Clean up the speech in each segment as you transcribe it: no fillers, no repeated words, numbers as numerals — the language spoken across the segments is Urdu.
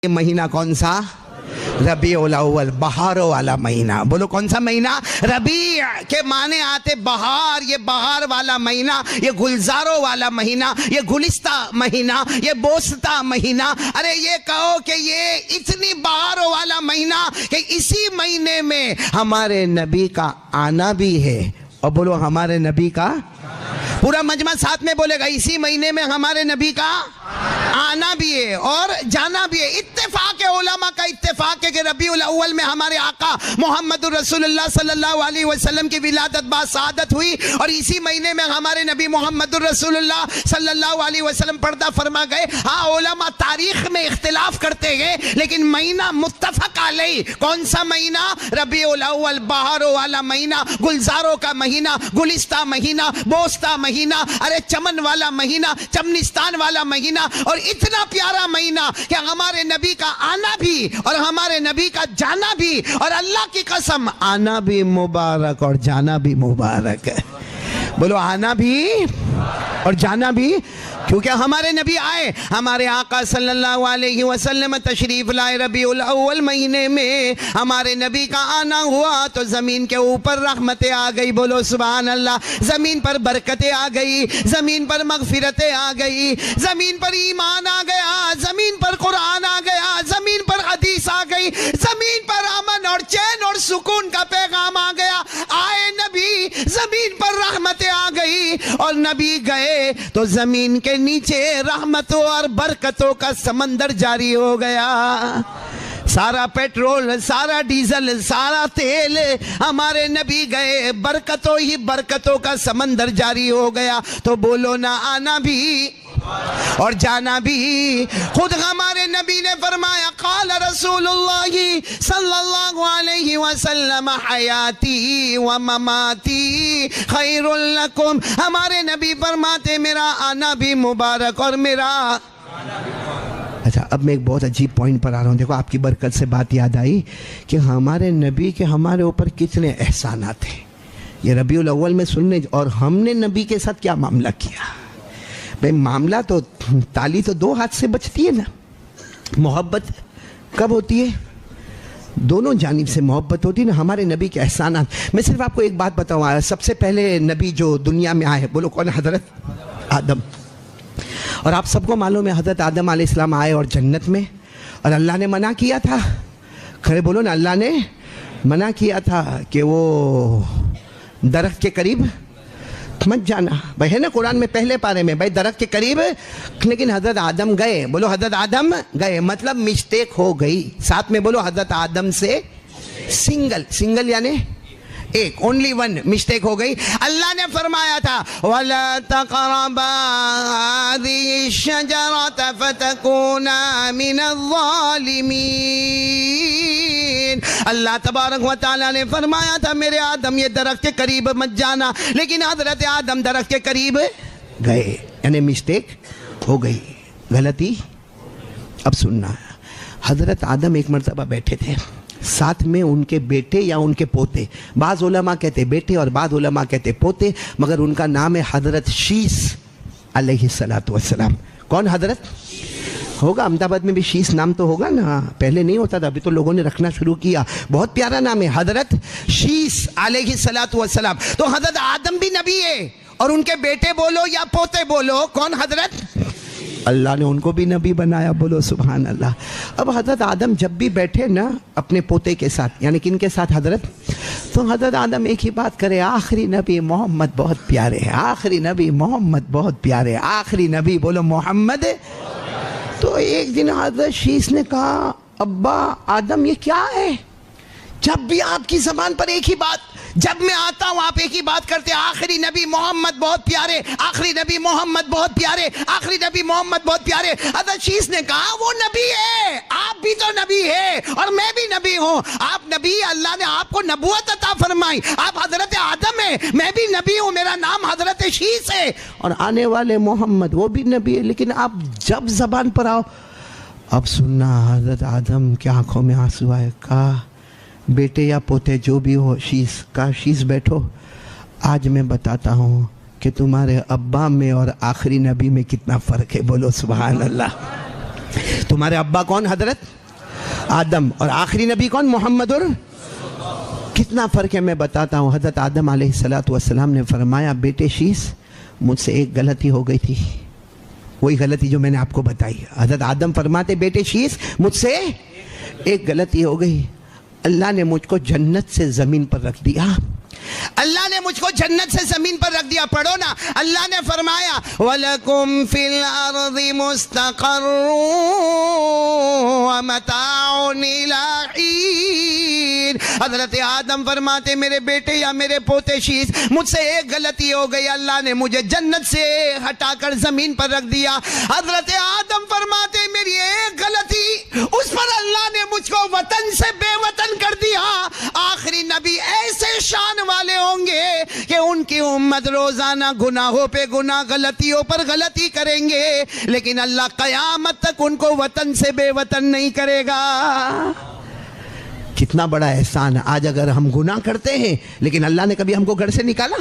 یہ مہینہ کون سا؟ ربیع الاول، بہاروں والا مہینہ۔ بولو کون سا مہینہ؟ ربیع کے معنی آتے بہار، یہ بہار والا مہینہ، یہ گلزاروں والا مہینہ، یہ گلستہ مہینہ، یہ بوستا مہینہ۔ ارے یہ کہو کہ یہ اتنی بہاروں والا مہینہ کہ اسی مہینے میں ہمارے نبی کا آنا بھی ہے۔ اور بولو ہمارے نبی کا، پورا مجمع ساتھ میں بولے گا، اسی مہینے میں ہمارے نبی کا آنا بھی ہے اور جانا بھی ہے۔ اتفاق علماء کا اتفاق ہے کہ ربیع الاول میں ہمارے آقا محمد رسول اللہ صلی اللہ علیہ وسلم کی ولادت با سعادت ہوئی، اور اسی مہینے میں ہمارے نبی محمد رسول اللہ صلی اللہ علیہ وسلم پردہ فرما گئے۔ ہاں علماء تاریخ میں اختلاف کرتے گئے، لیکن مہینہ متفق علیہ کون سا مہینہ؟ ربیع الاول، بہاروں والا مہینہ، گلزاروں کا مہینہ، گلستہ مہینہ، بوستا مہینہ، ارے چمن والا مہینہ، چمنستان والا مہینہ، اور اتنا پیارا مہینہ کہ ہمارے نبی کا آنا بھی اور ہمارے نبی کا جانا بھی، اور اللہ کی قسم آنا بھی مبارک اور جانا بھی مبارک ہے۔ بولو آنا بھی اور جانا بھی، کیونکہ ہمارے نبی آئے، ہمارے آقا صلی اللہ علیہ وسلم تشریف لائے ربیع الاول مہینے میں، ہمارے نبی کا آنا ہوا تو زمین کے اوپر رحمتیں آ گئی۔ بولو سبحان اللہ۔ زمین پر برکتیں آ گئی، زمین پر مغفرتیں آ گئی، زمین پر ایمان آ گیا، زمین پر قرآن آ گیا، زمین پر حدیث آ گئی، زمین پر امن اور چین اور سکون کا پیغام آ گیا۔ آئے نبی، زمین پر رحمتیں آ گئی، اور نبی گئے تو زمین کے نیچے رحمتوں اور برکتوں کا سمندر جاری ہو گیا۔ سارا پیٹرول، سارا ڈیزل، سارا تیل ہمارے نبی گئے، برکتوں ہی برکتوں کا سمندر جاری ہو گیا۔ تو بولو نا آنا بھی اور جانا بھی۔ خود ہمارے نبی نے فرمایا، قال رسول اللہ صلی اللہ علیہ وسلم حیاتی و مماتی خیر لکم۔ ہمارے نبی فرماتے میرا آنا بھی مبارک اور میرا۔ اچھا اب میں ایک بہت عجیب پوائنٹ پر آ رہا ہوں۔ دیکھو آپ کی برکت سے بات یاد آئی کہ ہمارے نبی کے ہمارے اوپر کتنے احسانات ہیں۔ یہ ربیع الاول میں سننے، اور ہم نے نبی کے ساتھ کیا معاملہ کیا؟ بھئی معاملہ تو تالی تو دو ہاتھ سے بچتی ہے نا۔ محبت کب ہوتی ہے؟ دونوں جانب سے محبت ہوتی ہے نا۔ ہمارے نبی کے احسانات، میں صرف آپ کو ایک بات بتاؤں، سب سے پہلے نبی جو دنیا میں آئے، بولو کون؟ حضرت آدم۔ اور آپ سب کو معلوم ہے حضرت آدم علیہ السلام آئے اور جنت میں، اور اللہ نے منع کیا تھا، کھڑے بولو نا، اللہ نے منع کیا تھا کہ وہ درخت کے قریب مت جانا۔ بھائی ہے نا قرآن میں پہلے پارے میں، بھائی درخت کے قریب، لیکن حضرت آدم گئے۔ بولو حضرت آدم گئے، مطلب مسٹیک ہو گئی۔ ساتھ میں بولو حضرت آدم سے سنگل یعنی ایک، اونلی ون مسٹیک ہو گئی۔ اللہ نے فرمایا تھا وَلَا تَقْرَبَا هَذِهِ الشَّجَرَةَ فَتَكُونَا مِنَ الظَّالِمِينَ۔ اللہ تبارک و تعالیٰ نے فرمایا تھا میرے آدم یہ درخت کے قریب مت جانا، لیکن حضرت آدم درخت کے قریب گئے، یعنی مسٹیک ہو گئی، غلطی۔ اب سننا، حضرت آدم ایک مرتبہ بیٹھے تھے، ساتھ میں ان کے بیٹے یا ان کے پوتے، بعض علماء کہتے بیٹے اور بعض علماء کہتے پوتے، مگر ان کا نام ہے حضرت شیس علیہ السلام۔ کون حضرت؟ ہوگا احمد آباد میں بھی شیس نام تو ہوگا نا، پہلے نہیں ہوتا تھا، ابھی تو لوگوں نے رکھنا شروع کیا۔ بہت پیارا نام ہے حضرت شیس علیہ السلام۔ تو حضرت آدم بھی نبی ہے، اور ان کے بیٹے بولو یا پوتے بولو، کون؟ حضرت اللہ نے ان کو بھی نبی بنایا۔ بولو سبحان اللہ۔ اب حضرت آدم جب بھی بیٹھے نا اپنے پوتے کے ساتھ، یعنی کن کے ساتھ؟ حضرت، تو حضرت آدم ایک ہی بات کرے، آخری نبی محمد بہت پیارے ہیں، آخری نبی محمد بہت پیارے ہیں، آخری نبی بولو محمد۔ تو ایک دن حضرت شیس نے کہا، ابا آدم یہ کیا ہے؟ جب بھی آپ کی زبان پر ایک ہی بات، جب میں آتا ہوں آپ ایک ہی بات کرتے، آخری نبی محمد بہت پیارے، آخری نبی محمد بہت پیارے، آخری نبی محمد بہت پیارے۔ حضرت شیس نے کہا وہ نبی ہے، آپ بھی تو نبی ہے اور میں بھی نبی ہوں۔ آپ نبی، اللہ نے آپ کو نبوت عطا فرمائی، آپ حضرت آدم ہے، میں بھی نبی ہوں، میرا نام حضرت شیس ہے، اور آنے والے محمد وہ بھی نبی ہے، لیکن آپ جب زبان پر آؤ۔ اب سننا، حضرت آدم کی آنکھوں میں آنسو آئے، کہا بیٹے یا پوتے جو بھی ہو، شیس کا شیس بیٹھو، آج میں بتاتا ہوں کہ تمہارے ابا میں اور آخری نبی میں کتنا فرق ہے۔ بولو سبحان اللہ۔ تمہارے ابا کون؟ حضرت آدم. اور آخری نبی کون؟ محمد. اور کتنا فرق ہے میں بتاتا ہوں. حضرت آدم علیہ السلام نے فرمایا بیٹے شیس مجھ سے ایک غلطی ہو گئی تھی, وہی غلطی جو میں نے آپ کو بتائی. حضرت آدم فرماتے بیٹے شیس مجھ سے ایک غلطی ہو گئی, اللہ نے مجھ کو جنت سے زمین پر رکھ دیا. اللہ نے مجھ کو جنت سے زمین پر رکھ دیا. پڑھو نا, اللہ نے فرمایا وَلَكُمْ فِي الْأَرْضِ مُسْتَقَرٌّ وَمَتَاعٌ إِلَىٰ حِينٍ. حضرت آدم فرماتے میرے بیٹے یا میرے پوتے شیس مجھ سے ایک غلطی ہو گئی, اللہ نے مجھے جنت سے ہٹا کر زمین پر رکھ دیا. حضرت آدم فرماتے میری ایک غلطی, اس پر اللہ نے مجھ کو وطن سے بے وطن کر دیا. آخری نبی ایسے شان والے ہوں گے کہ ان کی امت روزانہ گناہوں پہ گناہ, غلطیوں پر غلطی کریں گے, لیکن اللہ قیامت تک ان کو وطن سے بے وطن نہیں کرے گا. کتنا بڑا احسان ہے. آج اگر ہم گناہ کرتے ہیں لیکن اللہ نے کبھی ہم کو گھر سے نکالا,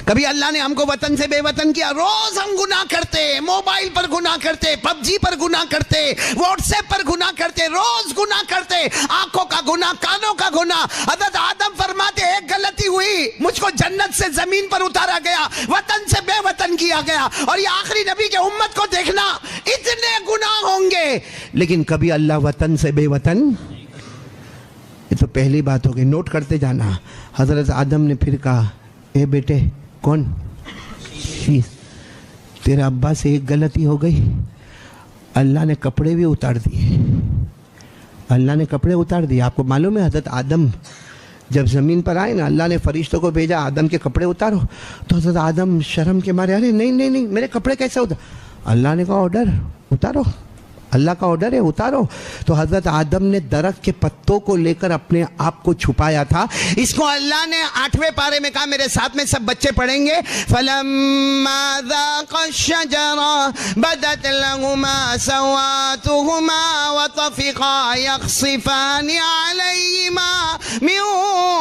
کبھی اللہ نے ہم کو وطن سے بے وطن کیا. روز ہم گناہ کرتے, موبائل پر گناہ کرتے, پب جی پر گناہ کرتے, واٹس ایپ پر گناہ کرتے, روز گناہ کرتے, آنکھوں کا گناہ, کانوں کا گناہ. حضرت آدم فرماتے ایک غلطی ہوئی, مجھ کو جنت سے زمین پر اتارا گیا, وطن سے بے وطن کیا گیا. اور یہ آخری نبی کے امت کو دیکھنا, اتنے گناہ ہوں گے لیکن کبھی اللہ وطن سے بے وطن. یہ تو پہلی بات ہوگی, نوٹ کرتے جانا. حضرت آدم نے پھر کہا اے بیٹے کون؟ شیس, تیرے ابا سے ایک غلطی ہو گئی, اللہ نے کپڑے بھی اتار دیے. اللہ نے کپڑے اتار دیے. آپ کو معلوم ہے حضرت آدم جب زمین پر آئے نا, اللہ نے فرشتوں کو بھیجا آدم کے کپڑے اتارو, تو حضرت آدم شرم کے مارے ارے نہیں میرے کپڑے کیسے اتار. اللہ نے کہا آرڈر اتارو, اللہ کا آرڈر ہے اتارو. تو حضرت آدم نے درخت کے پتوں کو لے کر اپنے آپ کو چھپایا تھا. اس کو اللہ نے 8ویں پارے میں کہا, میرے ساتھ میں سب بچے پڑھیں گے, فَلَمَّا ذَاقَ الشَّجَرَةَ بَدَتْ لَهُمَا سَوَاتُهُمَا وَطَفِقَا يَخْصِفَانِ عَلَيْهِمَا مِنْ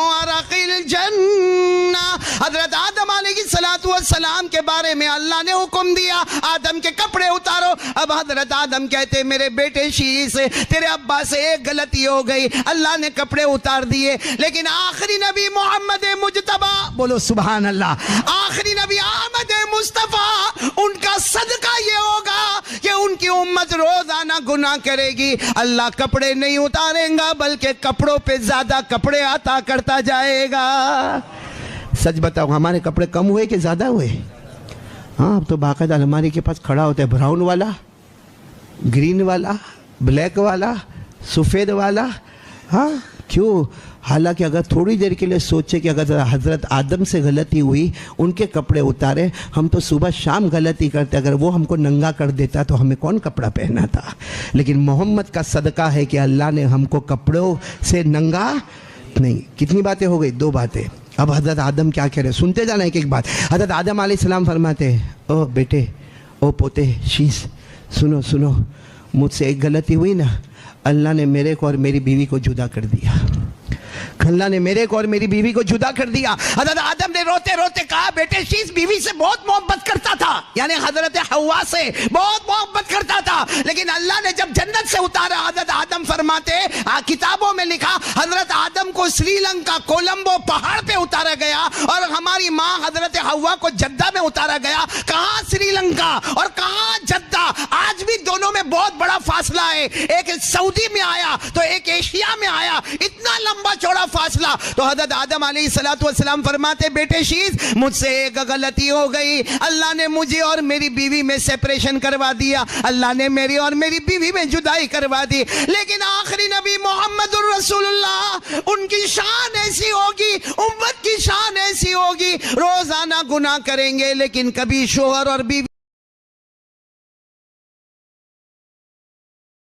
وَرَقِ الْجَنَّةِ. حضرت آدم علیہ السلام کے بارے میں اللہ نے حکم دیا آدم کے کپڑے اتارو. اب حضرت آدم کہتے میرے بیٹے شیس تیرے ابا سے ایک غلطی ہو گئی, اللہ نے کپڑے اتار دیے, لیکن آخری نبی محمد مجتبی, بولو سبحان اللہ, آخری نبی احمد مصطفیٰ, ان کا صدقہ یہ ہوگا کہ ان کی امت روزانہ گناہ کرے گی, اللہ کپڑے نہیں اتاریں گا بلکہ کپڑوں پہ زیادہ کپڑے عطا کرتا جائے گا. سچ بتاؤ ہمارے کپڑے کم ہوئے کہ زیادہ ہوئے؟ ہاں, اب تو باقاعدہ الماری کے پاس کھڑا ہوتا ہے براؤن والا, گرین والا, بلیک والا, سفید والا. ہاں کیوں؟ حالانکہ اگر تھوڑی دیر کے لیے سوچے کہ اگر حضرت آدم سے غلطی ہوئی, ان کے کپڑے اتارے, ہم تو صبح شام غلطی کرتے, اگر وہ ہم کو ننگا کر دیتا تو ہمیں کون کپڑا پہنا تھا. لیکن محمد کا صدقہ ہے کہ اللہ نے ہم کو کپڑوں سے ننگا نہیں. کتنی باتیں ہو گئی؟ 2 باتیں. اب حضرت آدم کیا کہہ رہے, سنتے جانا ایک ایک بات. حضرت آدم علیہ السلام فرماتے او بیٹے, او پوتے شیس, سنو, مجھ سے ایک غلطی ہوئی نا, اللہ نے میرے کو اور میری بیوی کو جدا کر دیا. اللہ نے میرے کو اور میری بیوی کو جدا کر دیا. حضرت آدم نے روتے روتے کہا بیٹے شیس بیوی سے بہت محبت کرتا تھا, یعنی حضرت حوا سے بہت محبت کرتا تھا, لیکن اللہ نے جب جنت سے اتارا, حضرت آدم فرماتے کتابوں میں لکھا حضرت آدم کو سری لنکا کولمبو پہاڑ پہ اتارا گیا اور ہماری ماں حضرت حوا کو جدہ میں اتارا گیا. کہاں سری لنکا اور کہاں جدہ, آج بھی دونوں میں بہت بڑا فاصلہ ہے. ایک سعودی میں آیا تو ایک ایشیا میں آیا, اتنا لمبا چوڑا فاصلہ. تو حضرت آدم علیہ السلام فرماتے بیٹے شیس مجھ سے ایک غلطی ہو گئی, اللہ نے مجھے اور میری بیوی میں سیپریشن کروا دیا, اللہ نے میری اور میری بیوی میں جدائی کروا دی. لیکن آخری نبی محمد الرسول اللہ, ان کی شان ایسی ہوگی, امت کی شان ایسی ہوگی, روزانہ گناہ کریں گے لیکن کبھی شوہر اور بیوی